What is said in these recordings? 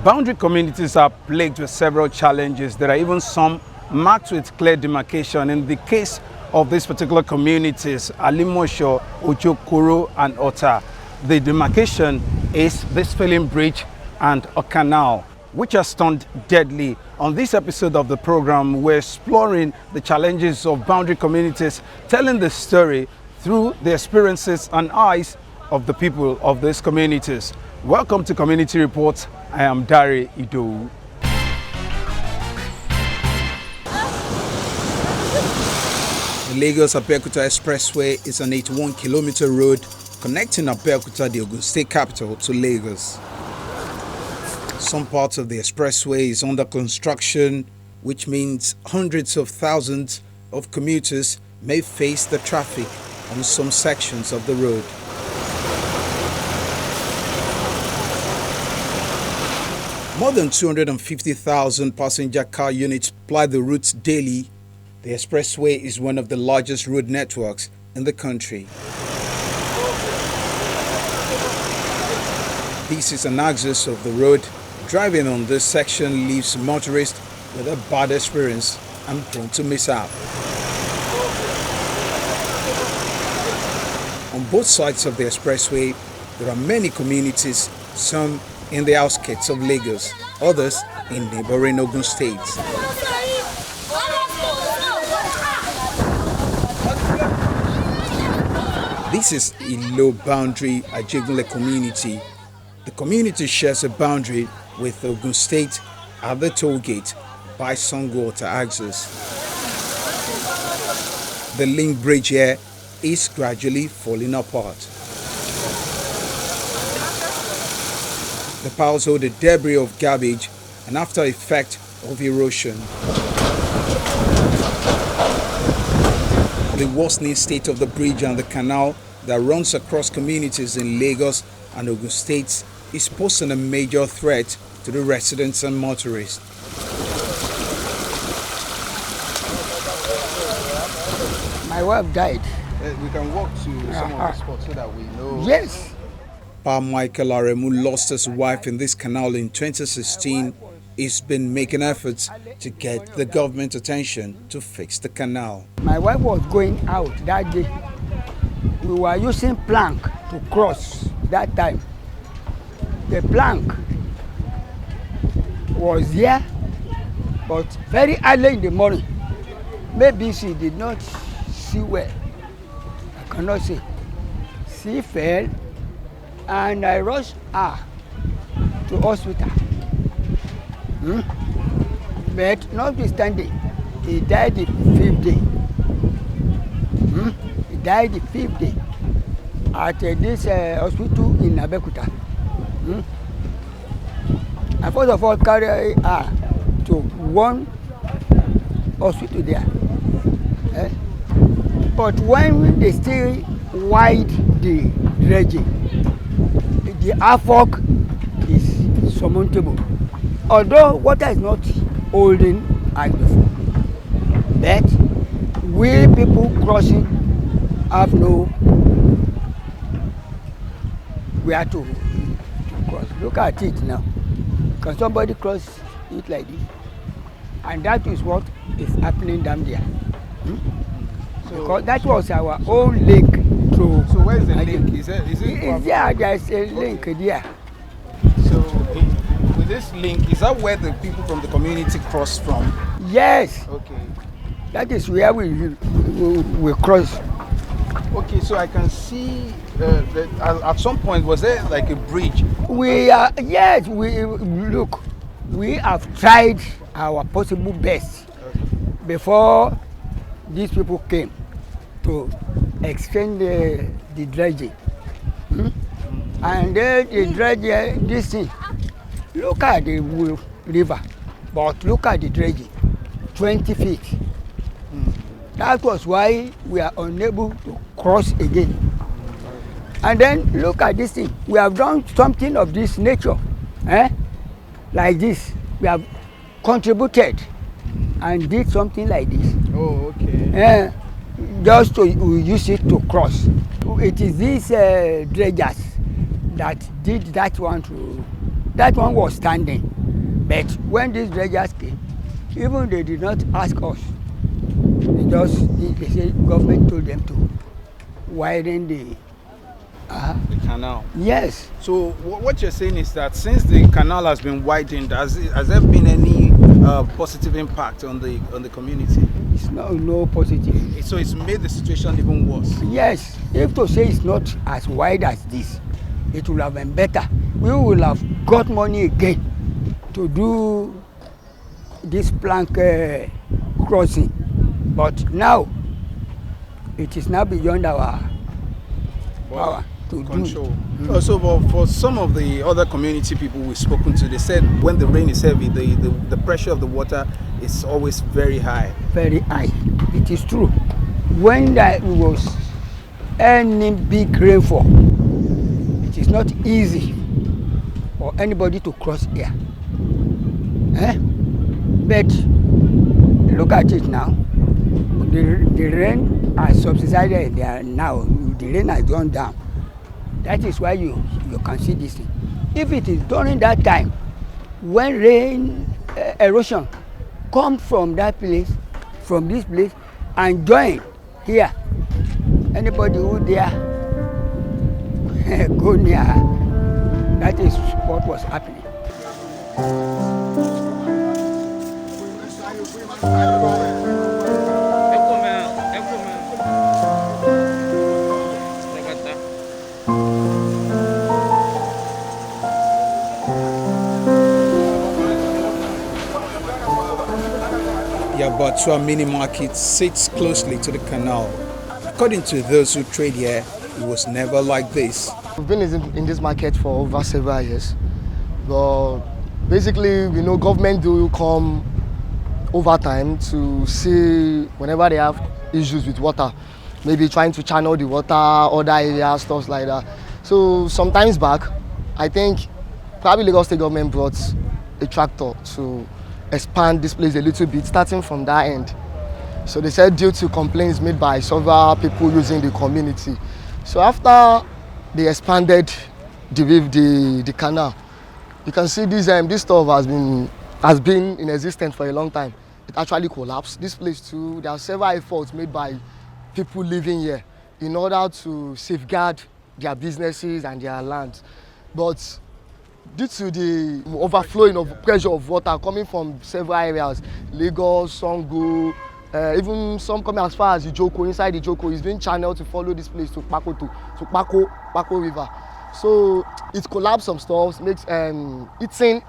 Boundary communities are plagued with several challenges. There are even some marked with clear demarcation. In the case of these particular communities, Alimosho, Ojokoro, and Ota, the demarcation is this filling bridge and a canal, which has turned deadly. On this episode of the program, we're exploring the challenges of boundary communities, telling the story through the experiences and eyes of the people of these communities. Welcome to Community Reports. I am Dari Ido. The Lagos-Abeokuta expressway is an 81-kilometer road connecting Abeokuta, the Ogun State capital, to Lagos. Some parts of the expressway is under construction, which means hundreds of thousands of commuters may face the traffic on some sections of the road. More than 250,000 passenger car units ply the routes daily. The expressway is one of the largest road networks in the country. This is an axis of the road. Driving on this section leaves motorists with a bad experience and prone to mishap. On both sides of the expressway, there are many communities, some in the outskirts of Lagos, others in neighboring Ogun states. This is Ilo Boundary Ajegunle community. The community shares a boundary with Ogun State at the toll gate by Sangwater axis. The link bridge here is gradually falling apart. The piles hold the debris of garbage and after effect of erosion. The worsening state of the bridge and the canal that runs across communities in Lagos and Ogun states is posing a major threat to the residents and motorists. My wife died. We can walk to some of the spots so that we know. Yes. Pa Michael Aremu lost his wife in this canal in 2016. He's been making efforts to get the government attention to fix the canal. My wife was going out that day. We were using plank to cross that time. The plank was here, but very early in the morning. Maybe she did not see well. I cannot say. She fell, and I rushed her to hospital. But notwithstanding, he died the 5th day. He died the 5th day at this hospital in Abeokuta. I first of all carried her to one hospital there. But when they still wide the dredging, the havoc is surmountable. Although water is not holding as before, but we people crossing have no where to cross. Look at it now. Can somebody cross it like this? And that is what is happening down there. So because that was our own link to. So where is the link? Is it yeah, there's a link there. So with this link, is that where the people from the community cross from? Yes. Okay. That is where we cross. Okay, so I can see at some point was there like a bridge? Yes, we have tried our possible best before these people came to extend the dredging. And then the dredging, this thing, look at the river, but look at the dredging, 20 feet. That was why we are unable to cross again. And then look at this thing. We have done something of this nature, like this. We have contributed and did something like this. Oh, okay. Just to use it to cross. It is these dredgers that did that one to That one was standing. But when these dredgers came, even they did not ask us. They said government told them to widen the canal. Yes. So what you're saying is that since the canal has been widened, has there been any positive impact on the community? It's no positive. So it's made the situation even worse. Yes. If to say it's not as wide as this, it would have been better. We will have got money again to do this plank crossing. But now, it is now beyond our power to control. do. Also, for some of the other community people we've spoken to, they said when the rain is heavy, the pressure of the water is always very high. Very high. It is true. When there was any big rainfall, it is not easy for anybody to cross here. But look at it now. The rain has subsided there now. The rain has gone down. That is why you can see this thing. If it is during that time, when rain erosion comes from that place, from this place, and join here, anybody who dare go near, that is what was happening. Yabatua mini market sits closely to the canal. According to those who trade here, it was never like this. We've been in this market for over several years, but basically, government do come over time to see whenever they have issues with water, maybe trying to channel the water, other areas, stuff like that. So sometimes back, I think probably Lagos State government brought a tractor to expand this place a little bit, starting from that end. So they said due to complaints made by several people using the community. So after they expanded the canal, you can see this stuff has been in existence for a long time. It actually collapsed. This place too, there are several efforts made by people living here in order to safeguard their businesses and their land. But due to the overflowing of pressure of water coming from several areas, Lagos, Songo, even some coming as far as Ijoko, inside Ijoko, is being channeled to follow this place to Pako River. So it collapsed some stuff, makes eating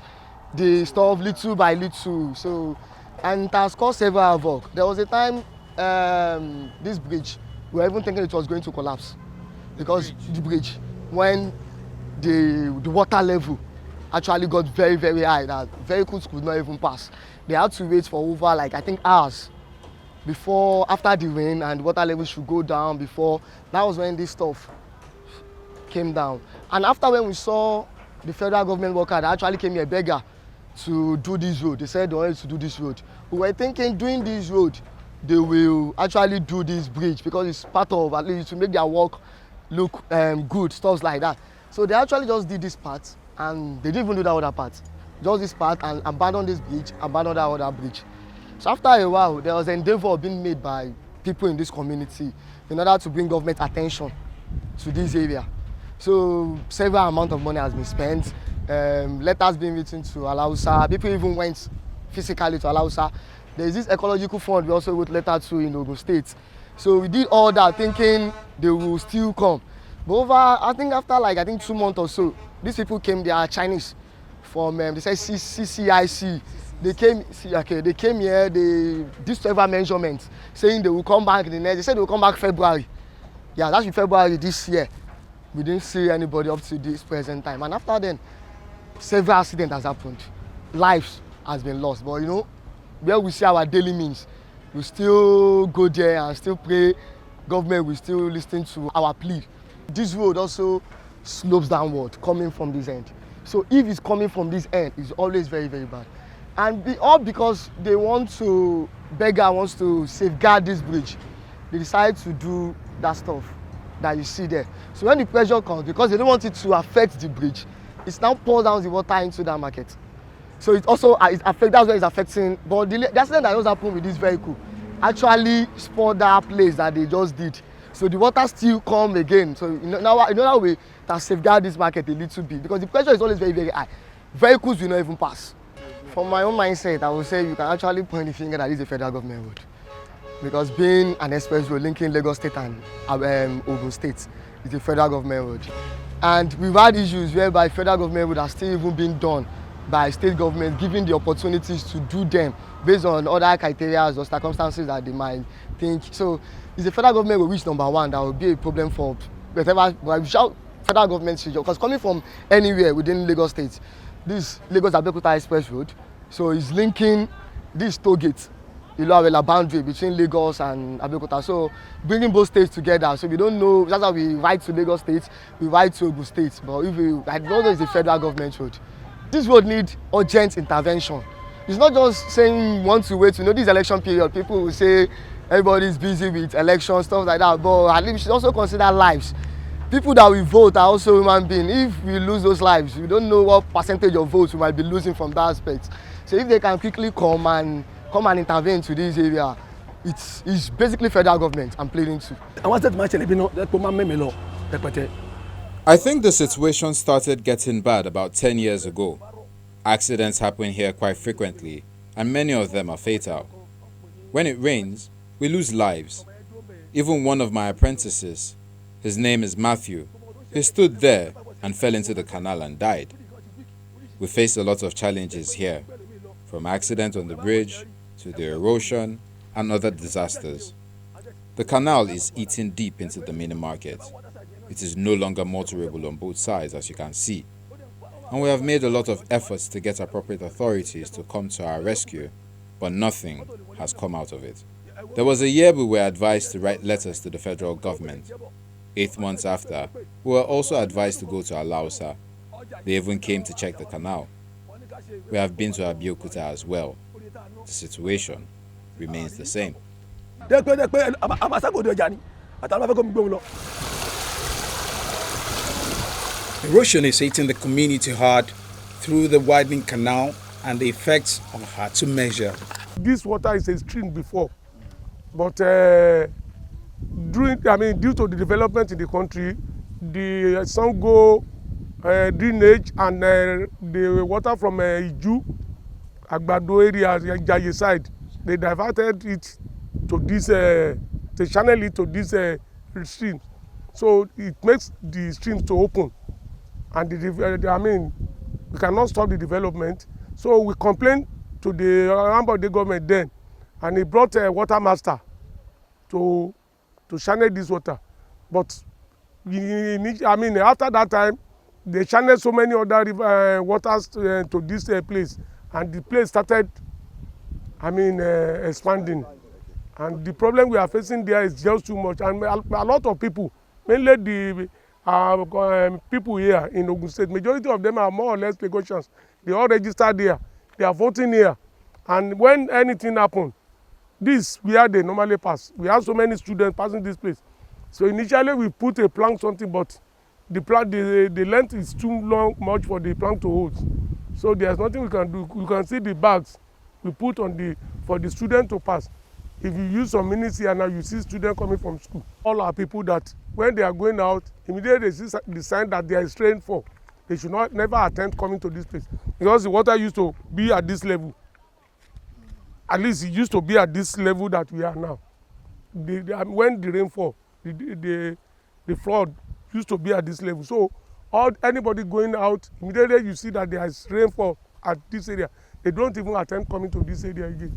the stuff little by little. So, and it has caused several havoc. There was a time this bridge, we were even thinking it was going to collapse because the bridge, when the water level actually got very, very high, that vehicles could not even pass. They had to wait for over, I think, hours before, after the rain, and water level should go down before. That was when this stuff came down. And after, when we saw the federal government worker that actually came here, beggar, to do this road, they said they wanted to do this road. We were thinking doing this road, they will actually do this bridge because it's part of, at least, to make their work look good, stuff like that. So they actually just did this part, and they didn't even do that other part. Just this part, and abandoned this bridge, abandoned that other bridge. So after a while, there was an endeavor being made by people in this community in order to bring government attention to this area. So several amount of money has been spent. Letters being written to Alausa. People even went physically to Alausa. There is this ecological fund we also wrote letter to in Ogun State. So we did all that thinking they will still come. But over, I think after 2 months or so, these people came, they are Chinese from, they said CCIC. They came here, they did several measurements, saying they will come back in the next, they said they will come back February. Yeah, that's in February this year. We didn't see anybody up to this present time. And after then, several accidents has happened. Lives has been lost. But where we see our daily means, we still go there and still pray. Government will still listen to our plea. This road also slopes downward, coming from this end. So if it's coming from this end, it's always very, very bad. And all because they want to, beggar wants to safeguard this bridge. They decide to do that stuff that you see there. So when the pressure comes, because they don't want it to affect the bridge, it's now pours down the water into that market. So it also that's why it's affecting. But the accident that just happened with this vehicle actually spoiled that place that they just did. So the water still come again. So in another way that safeguard this market a little bit, because the pressure is always very, very high. Vehicles will not even pass. From my own mindset, I would say you can actually point the finger that this is a federal government road. Because being an express road linking Lagos State and Ogun State is a federal government road. And we've had issues whereby federal government road are still even being done by state government, giving the opportunities to do them based on other criteria or circumstances that they might think. So it's the federal government will reach number one that will be a problem for whatever. We shout federal government, because coming from anywhere within Lagos State, this Lagos-Abeokuta Express Road, so it's linking this toll gate, Iloawela boundary between Lagos and Abeokuta. So bringing both states together. So we don't know. That's why we ride to Lagos State, we ride to Ogun State. But I don't know, it's a federal government road. This road needs urgent intervention. It's not just saying we want to wait. This election period, people will say everybody's busy with elections, stuff like that. But at least we should also consider lives. People that we vote are also human beings. If we lose those lives, we don't know what percentage of votes we might be losing from that aspect. So if they can quickly come and intervene to this area, it's basically federal government I'm pleading to. I think the situation started getting bad about 10 years ago. Accidents happen here quite frequently, and many of them are fatal. When it rains, we lose lives. Even one of my apprentices, his name is Matthew, he stood there and fell into the canal and died. We face a lot of challenges here, from accident on the bridge to the erosion and other disasters. The canal is eating deep into the mini market. It is no longer motorable on both sides, as you can see. And we have made a lot of efforts to get appropriate authorities to come to our rescue, but nothing has come out of it. There was a year we were advised to write letters to the federal government. 8 months after, we were also advised to go to Alausa. They even came to check the canal. We have been to Abeokuta as well. The situation remains the same. Erosion is hitting the community hard through the widening canal, and the effects are hard to measure. This water is a stream before, but due to the development in the country, the Sango drainage and the water from Iju, Agbado area, Jaye side, they diverted it to this, they channel it to this stream. So it makes the streams to open. And we cannot stop the development. So we complained to the Ambode government then, and he brought a water master to channel this water. But after that time, they channeled so many other waters to this place, and the place started, expanding. And the problem we are facing there is just too much, and a lot of people, mainly the people here in Ogun State, majority of them are more or less Lagosians. They all registered here. They are voting here. And when anything happens, this where they normally pass. We have so many students passing this place. So initially we put a plank something, but the length is too much for the plank to hold. So there's nothing we can do. You can see the bags we put on for the student to pass. If you use some minutes here now, you see students coming from school. All our people that when they are going out, immediately they see the sign that they are trained for. They should never attempt coming to this place, because the water used to be at this level. At least it used to be at this level that we are now. When the rainfall, the flood used to be at this level. So anybody going out, immediately you see that there is rainfall at this area. They don't even attempt coming to this area again.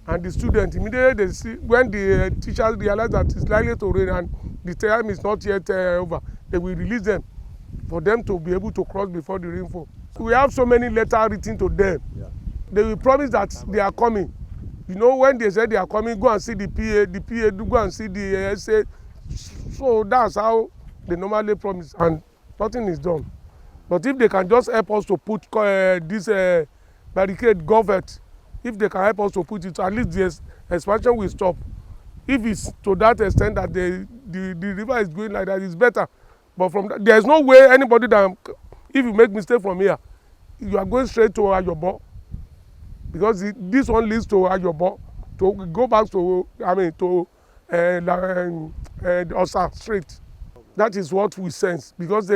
And the students, immediately they see, when the teachers realize that it's likely to rain and the time is not yet over, they will release them for them to be able to cross before the rainfall. We have so many letters written to them. Yeah. They will promise that they are coming. When they say they are coming, go and see the PA go and see the SA. So that's how they normally promise, and nothing is done. But if they can just help us to put this barricade government, if they can help us to put it, at least the expansion will stop. If it's to that extent that the river is going like that, it's better. But from that, there's no way anybody that If you make mistake from here, you are going straight to Ayobo, because this one leads to Ayobo, to go back to, Osa Street. That is what we sense, because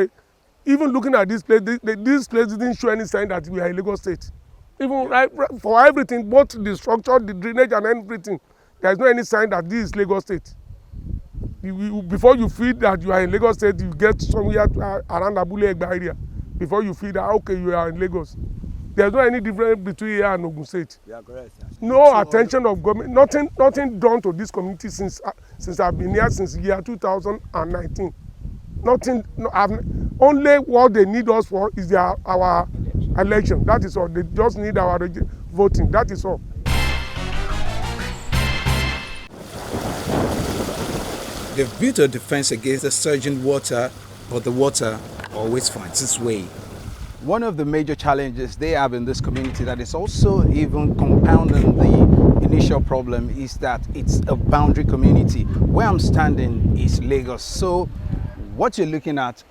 even looking at this place, this place didn't show any sign that we are in Lagos State. Even right, for everything, both the structure, the drainage and everything, there is no any sign that this is Lagos State. Before you feel that you are in Lagos State, you get somewhere around Abule Egba area. Before you feel that, okay, you are in Lagos. There is no any difference between here and Ogun State. You are correct. No attention of government, nothing done to this community since I've been here since year 2019. Nothing, only what they need us for is our election. That is all. They just need our voting. That is all. They've built a defense against the surging water, but the water always finds its way. One of the major challenges they have in this community that is also even compounding the initial problem is that it's a boundary community. Where I'm standing is Lagos. So what you're looking at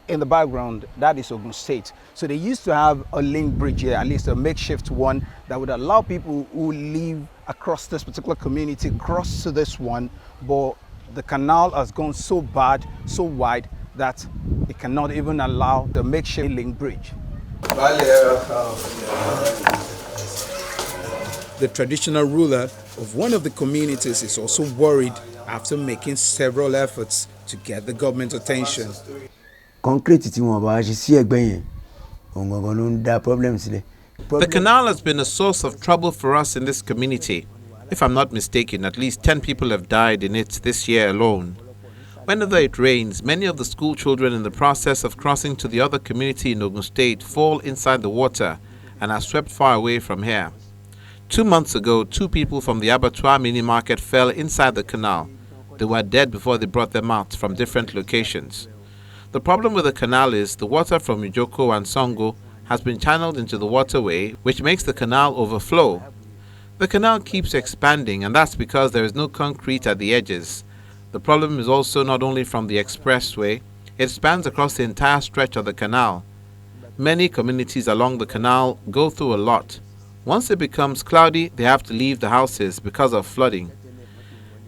in the background, that is Ogun State. So they used to have a link bridge here, at least a makeshift one, that would allow people who live across this particular community cross to this one, but the canal has gone so bad, so wide, that it cannot even allow the makeshift link bridge. The traditional ruler of one of the communities is also worried after making several efforts to get the government's attention. The canal has been a source of trouble for us in this community. If I'm not mistaken, at least 10 people have died in it this year alone. Whenever it rains, many of the school children in the process of crossing to the other community in Ogun State fall inside the water and are swept far away from here. 2 months ago, 2 people from the abattoir mini market fell inside the canal. They were dead before they brought them out from different locations. The problem with the canal is the water from Ijoko and Songo has been channeled into the waterway, which makes the canal overflow. The canal keeps expanding, and that's because there is no concrete at the edges. The problem is also not only from the expressway, it spans across the entire stretch of the canal. Many communities along the canal go through a lot. Once it becomes cloudy, they have to leave the houses because of flooding.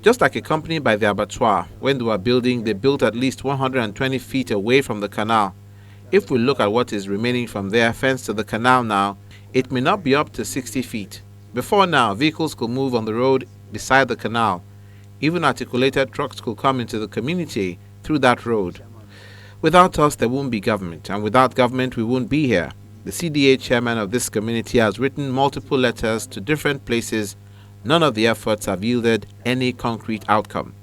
Just like a company by the abattoir, when they were building, they built at least 120 feet away from the canal. If we look at what is remaining from their fence to the canal now, it may not be up to 60 feet. Before now, vehicles could move on the road beside the canal. Even articulated trucks could come into the community through that road. Without us, there won't be government, and without government, we won't be here. The CDA chairman of this community has written multiple letters to different places. None of the efforts have yielded any concrete outcome.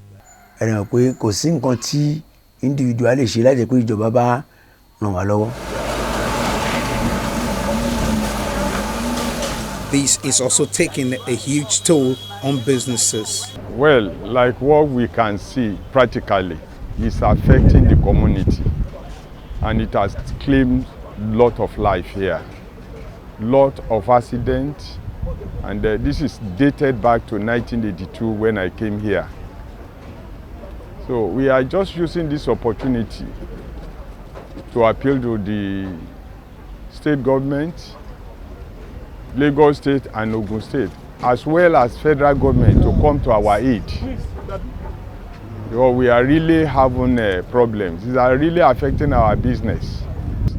This is also taking a huge toll on businesses. Well, like what we can see practically, it's affecting the community, and it has claimed a lot of life here, lot of accidents, and this is dated back to 1982 when I came here. So we are just using this opportunity to appeal to the state government, Lagos State and Ogun State, as well as federal government, to come to our aid. We are really having problems. These are really affecting our business.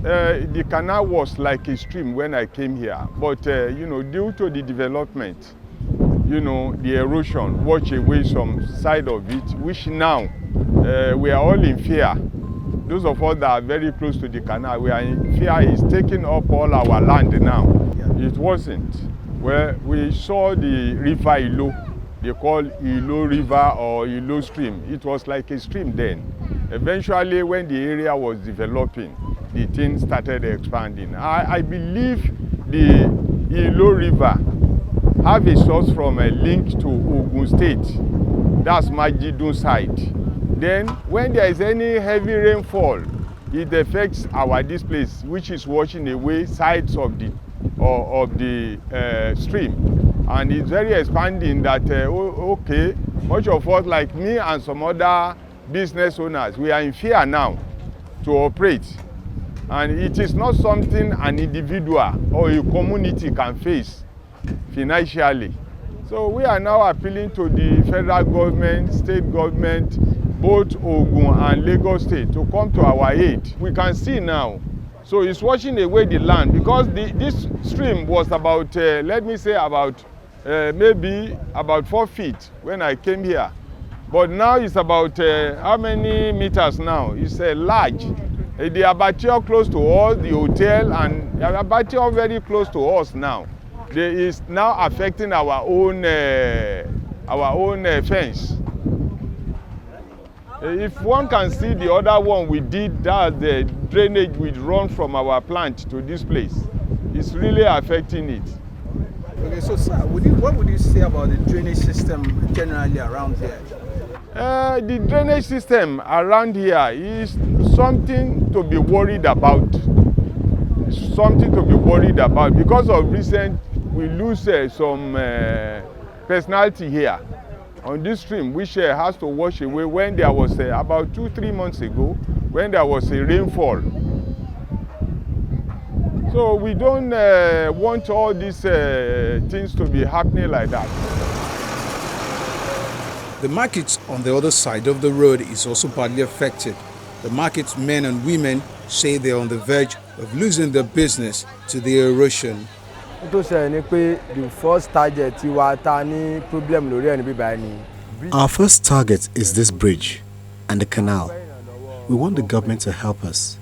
The canal was like a stream when I came here, but due to the development, the erosion washed away some side of it, which now we are all in fear. Those of us that are very close to the canal, we are in fear. It's taking up all our land now. It wasn't. Well, we saw the river Ilo. They call Ilo River or Ilo Stream. It was like a stream then. Eventually, when the area was developing, the thing started expanding. I believe the Ilo River have a source from a link to Ogun State. That's Majidun side. Then, when there is any heavy rainfall, it affects our this place, which is washing away sides of the stream, and it's very expanding. That okay, much of us, like me and some other business owners, we are in fear now to operate, And it is not something an individual or a community can face financially. So we are now appealing to the federal government, state government, both Ogun and Lagos State to come to our aid. We can see now. So it's washing away the land because this stream was about, let me say maybe about 4 feet when I came here. But now it's about how many meters now? It's large. The abattoir close to us, the hotel, and the abattoir very close to us now. It is now affecting our own fence. If one can see the other one we did, that the drainage will run from our plant to this place. It's really affecting it. Okay, so sir, what would you say about the drainage system generally around here? The drainage system around here is something to be worried about. Something to be worried about because of recent we lose some personality here on this stream, which has to wash away when there was about 2-3 months ago when there was a rainfall. So we don't want all these things to be happening like that. The markets on the other side of the road is also badly affected. The market's men and women say they're on the verge of losing their business to the erosion. Our first target is this bridge and the canal. We want the government to help us.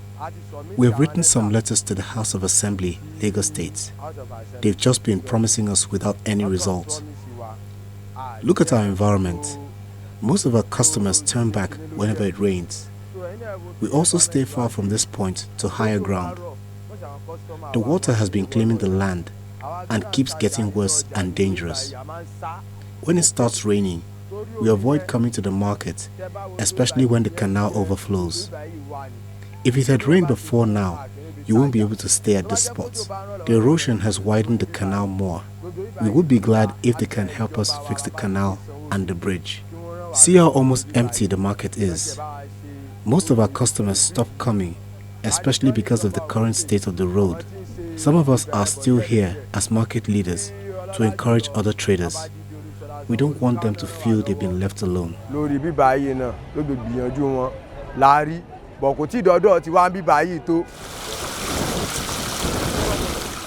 We have written some letters to the House of Assembly, Lagos State. They've just been promising us without any result. Look at our environment. Most of our customers turn back whenever it rains. We also stay far from this point to higher ground. The water has been claiming the land and keeps getting worse and dangerous. When it starts raining, we avoid coming to the market, especially when the canal overflows. If it had rained before now, you won't be able to stay at this spot. The erosion has widened the canal more. We would be glad if they can help us fix the canal and the bridge. See how almost empty the market is. Most of our customers stopped coming, especially because of the current state of the road. Some of us are still here as market leaders to encourage other traders. We don't want them to feel they've been left alone.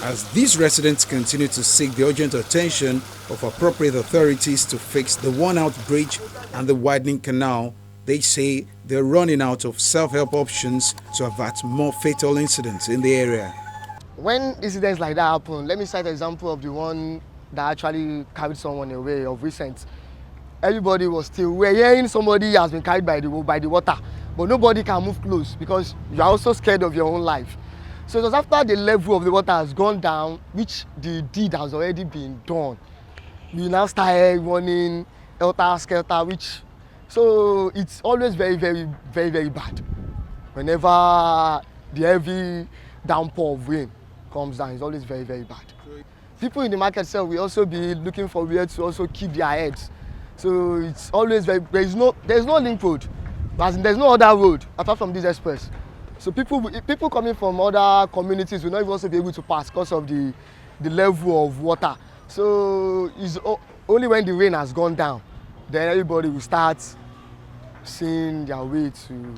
As these residents continue to seek the urgent attention of appropriate authorities to fix the worn-out bridge and the widening canal, they say they're running out of self-help options to avert more fatal incidents in the area. When incidents like that happen, let me cite an example of the one that actually carried someone away of recent. Everybody was we're hearing somebody has been carried by the water, but nobody can move close because you're also scared of your own life. So it was after the level of the water has gone down, which the deed has already been done. We now started running helter-skelter, so it's always very, very, very, very bad. Whenever the heavy downpour of rain comes down, it's always very, very bad. People in the market itself will also be looking for where to also keep their heads. So it's always there's no link road, there's no other road apart from this express. So people coming from other communities will not even also be able to pass because of the level of water. So it's only when the rain has gone down, then everybody will start seeing their way to